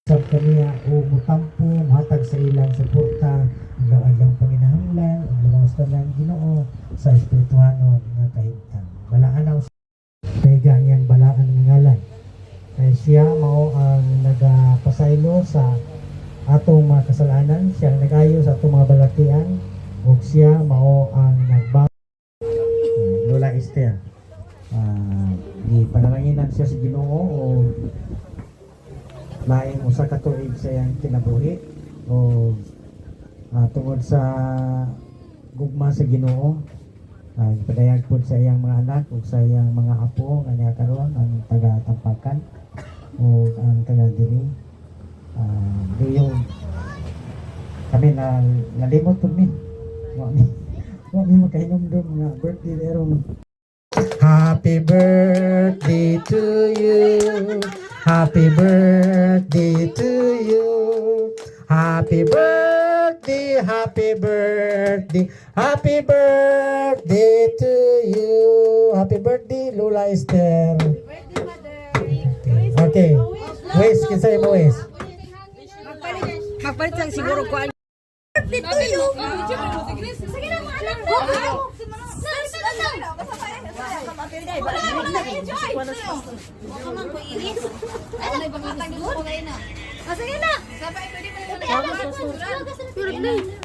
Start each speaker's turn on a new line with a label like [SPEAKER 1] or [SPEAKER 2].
[SPEAKER 1] Sab kaniya o mutampo matag sa ilang suporta ang panginahanglan ang lumawas lang Ginoo sa espirituhanon nga kahimtang. Balaan na kay ganyang balaan nga ngalan. Kay siya mao ang nagapasaylo sa atong mga kasalanan, siya ang nag-ayo sa atong mga balatian ug siya mao ang nagbago. Lola Esther. Di panalanginan siya sa Ginoo o laing usa ka tuig sa iyang kinabuhi o tungod sa gugma sa Ginoo padayag pod sa iyang mga anak ug sa iyang mga apo nga niya karon ang taga-Tampakan o ang taga diri yung kami na nalimot pod mi wa mi makahinomdom nga birthday derong. Happy birthday to you. Happy birthday to you. Happy birthday, happy birthday, happy birthday to you. Happy birthday, Lola Esther. Okay. Wes, kinsay mo Wes?
[SPEAKER 2] Magpalit lang siguro ko ang
[SPEAKER 3] Birthday to you. Sige na mga anak ko. Sige na.